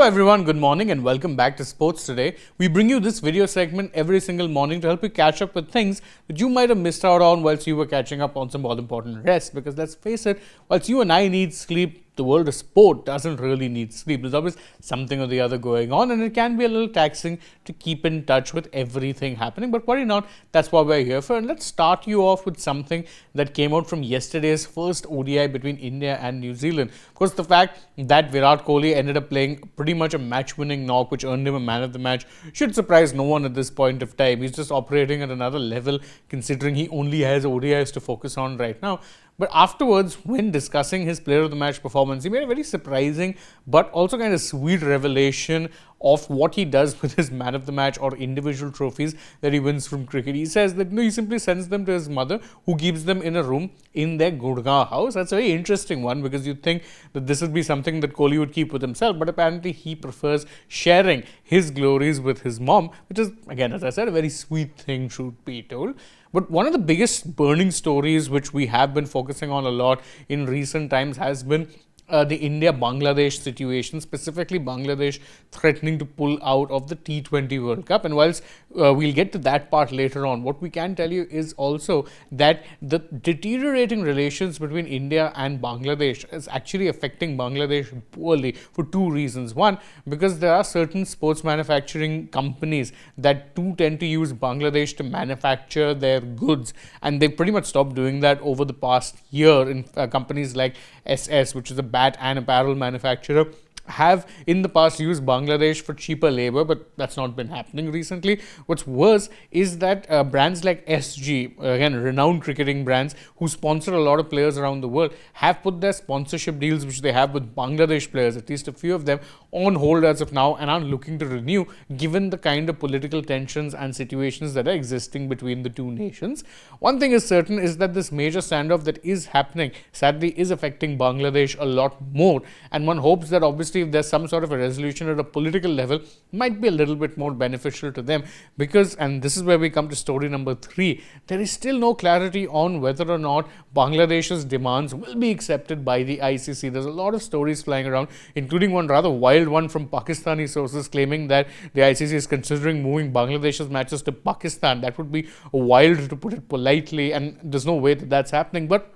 Hello everyone, good morning and welcome back to Sports Today. We bring you this video segment every single morning to help you catch up with things that you might have missed out on whilst you were catching up on some all important rest. Because let's face it, whilst you and I need sleep, the world of sport doesn't really need sleep. There's always something or the other going on, and it can be a little taxing to keep in touch with everything happening. But worry not, that's what we're here for. And let's start you off with something that came out from yesterday's first ODI between India and New Zealand. Of course, the fact that Virat Kohli ended up playing pretty much a match-winning knock, which earned him a man of the match, should surprise no one at this point of time. He's just operating at another level, considering he only has ODIs to focus on right now. But afterwards, when discussing his player of the match performance, he made a very surprising but also kind of sweet revelation of what he does with his man of the match or individual trophies that he wins from cricket. He says that he simply sends them to his mother, who keeps them in a room in their Gurgaon house. That's a very interesting one, because you'd think that this would be something that Kohli would keep with himself, but apparently he prefers sharing his glories with his mom, which is, again, as I said, a very sweet thing, truth be told. But one of the biggest burning stories which we have been focusing on a lot in recent times has been the India-Bangladesh situation, specifically Bangladesh threatening to pull out of the T20 World Cup. And whilst we'll get to that part later on, what we can tell you is also that the deteriorating relations between India and Bangladesh is actually affecting Bangladesh poorly for two reasons. One, because there are certain sports manufacturing companies that do tend to use Bangladesh to manufacture their goods, and they've pretty much stopped doing that over the past year. In companies like SS, which is a bat and apparel manufacturer, have in the past used Bangladesh for cheaper labor, but that's not been happening recently. What's worse is that brands like SG, again renowned cricketing brands who sponsor a lot of players around the world, have put their sponsorship deals which they have with Bangladesh players, at least a few of them, on hold as of now, and aren't looking to renew given the kind of political tensions and situations that are existing between the two nations. One thing is certain is that this major standoff that is happening sadly is affecting Bangladesh a lot more, and one hopes that obviously if there's some sort of a resolution at a political level, might be a little bit more beneficial to them, because, and this is where we come to story number 3, there is still no clarity on whether or not Bangladesh's demands will be accepted by the ICC. There's a lot of stories flying around, including one rather wild one from Pakistani sources claiming that the ICC is considering moving Bangladesh's matches to Pakistan. That would be wild, to put it politely, and there's no way that that's happening. But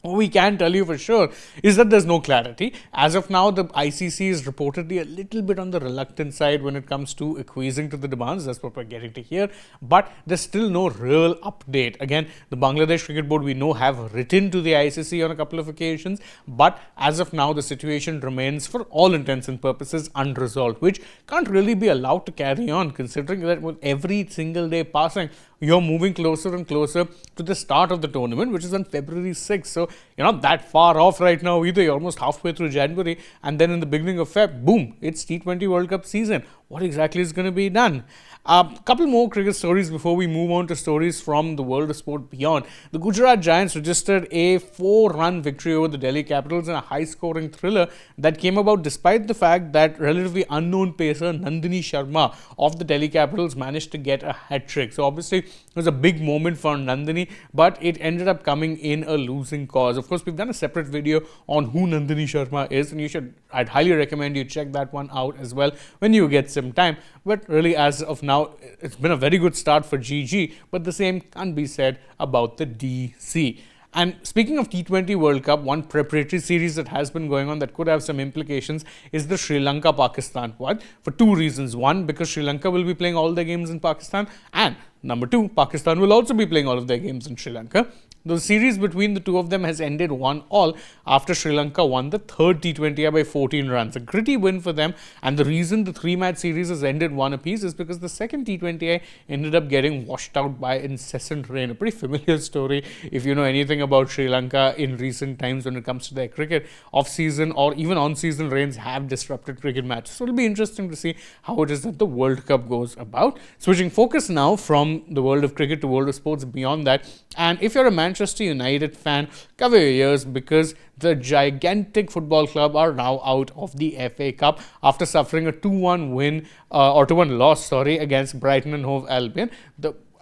what we can tell you for sure is that there's no clarity. As of now, the ICC is reportedly a little bit on the reluctant side when it comes to acquiescing to the demands. That's what we're getting to hear. But there's still no real update. Again, the Bangladesh Cricket Board, we know, have written to the ICC on a couple of occasions. But as of now, the situation remains, for all intents and purposes, unresolved, which can't really be allowed to carry on, considering that with every single day passing, you're moving closer and closer to the start of the tournament, which is on February 6th. So you're not that far off right now either. You're almost halfway through January, and then in the beginning of Feb, boom, it's T20 World Cup season. What exactly is going to be done? A couple more cricket stories before we move on to stories from the world of sport beyond. The Gujarat Giants registered a 4-run victory over the Delhi Capitals in a high-scoring thriller that came about despite the fact that relatively unknown pacer Nandini Sharma of the Delhi Capitals managed to get a hat-trick. So obviously it was a big moment for Nandini, but it ended up coming in a losing cause. Of course, we've done a separate video on who Nandini Sharma is, and I'd highly recommend you check that one out as well when you get some time. But really, as of now, it's been a very good start for GG, but the same can't be said about the DC. And speaking of T20 World Cup, one preparatory series that has been going on that could have some implications is the Sri Lanka-Pakistan one, for two reasons. One, because Sri Lanka will be playing all their games in Pakistan, and number two, Pakistan will also be playing all of their games in Sri Lanka. The series between the two of them has ended 1-1 after Sri Lanka won the third T20I by 14 runs. A gritty win for them, and the reason the 3-match series has ended 1 apiece is because the second T20I ended up getting washed out by incessant rain. A pretty familiar story if you know anything about Sri Lanka in recent times when it comes to their cricket. Off-season or even on-season rains have disrupted cricket matches. So it'll be interesting to see how it is that the World Cup goes about. Switching focus now from the world of cricket to world of sports beyond that. And if you're a Manchester United fan, cover your ears, because the gigantic football club are now out of the FA Cup after suffering a 2-1 win or 2-1 loss, against Brighton and Hove Albion.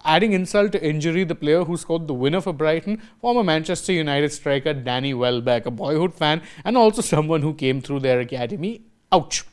Adding insult to injury, the player who scored the winner for Brighton, former Manchester United striker Danny Welbeck, a boyhood fan and also someone who came through their academy. Ouch.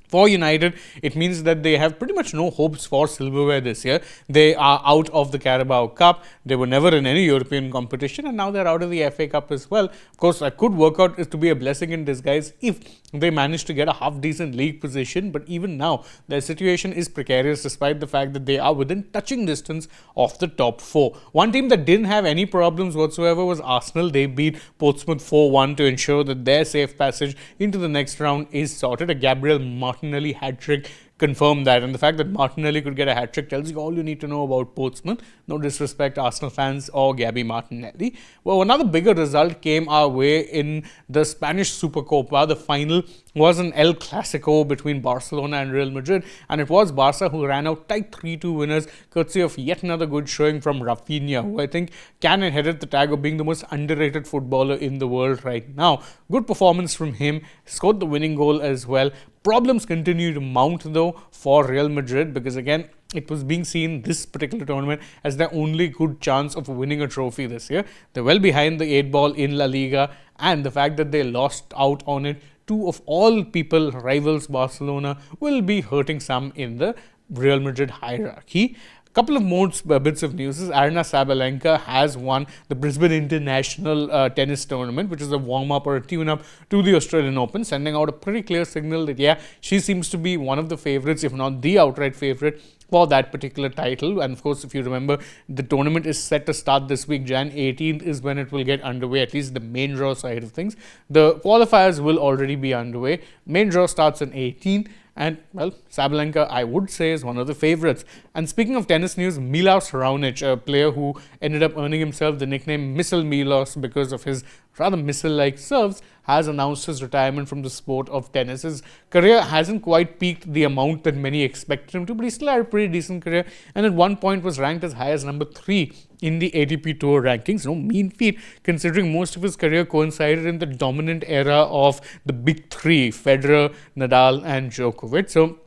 For United, it means that they have pretty much no hopes for silverware this year. They are out of the Carabao Cup. They were never in any European competition, and now they're out of the FA Cup as well. Of course, that could work out to be a blessing in disguise if they manage to get a half-decent league position. But even now, their situation is precarious despite the fact that they are within touching distance of the top 4. One team that didn't have any problems whatsoever was Arsenal. They beat Portsmouth 4-1 to ensure that their safe passage into the next round is sorted. A Gabriel Martinelli hat-trick confirmed that, and the fact that Martinelli could get a hat-trick tells you all you need to know about Portsmouth. No disrespect Arsenal fans or Gabby Martinelli. Well, another bigger result came our way in the Spanish Supercopa. The final was an El Clasico between Barcelona and Real Madrid, and it was Barca who ran out tight 3-2 winners courtesy of yet another good showing from Rafinha, who I think can inherit the tag of being the most underrated footballer in the world right now. Good performance from him, scored the winning goal as well. Problems continue to mount though for Real Madrid, because again, it was being seen this particular tournament as their only good chance of winning a trophy this year. They're well behind the 8 ball in La Liga, and the fact that they lost out on it to, of all people, rivals Barcelona, will be hurting some in the Real Madrid hierarchy. Couple of more bits of news is Aryna Sabalenka has won the Brisbane International tennis tournament, which is a warm-up or a tune-up to the Australian Open, sending out a pretty clear signal that, yeah, she seems to be one of the favourites, if not the outright favourite for that particular title. And of course, if you remember, the tournament is set to start this week. Jan 18th is when it will get underway, at least the main draw side of things. The qualifiers will already be underway. Main draw starts on 18th. And, well, Sabalenka, I would say, is one of the favourites. And speaking of tennis news, Milos Raonic, a player who ended up earning himself the nickname Missile Milos because of his rather missile-like serves, has announced his retirement from the sport of tennis. His career hasn't quite peaked the amount that many expected him to, but he still had a pretty decent career, and at one point was ranked as high as number 3 in the ATP Tour rankings. No mean feat, considering most of his career coincided in the dominant era of the big 3, Federer, Nadal and Djokovic. So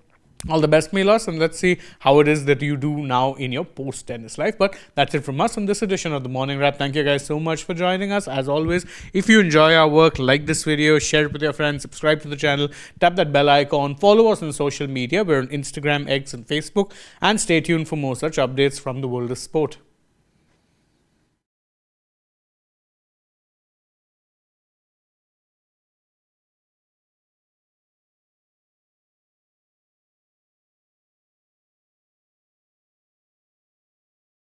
all the best, Milos, and let's see how it is that you do now in your post-tennis life. But that's it from us on this edition of the Morning Wrap. Thank you guys so much for joining us. As always, if you enjoy our work, like this video, share it with your friends, subscribe to the channel, tap that bell icon, follow us on social media. We're on Instagram, X and Facebook, and stay tuned for more such updates from the world of sport.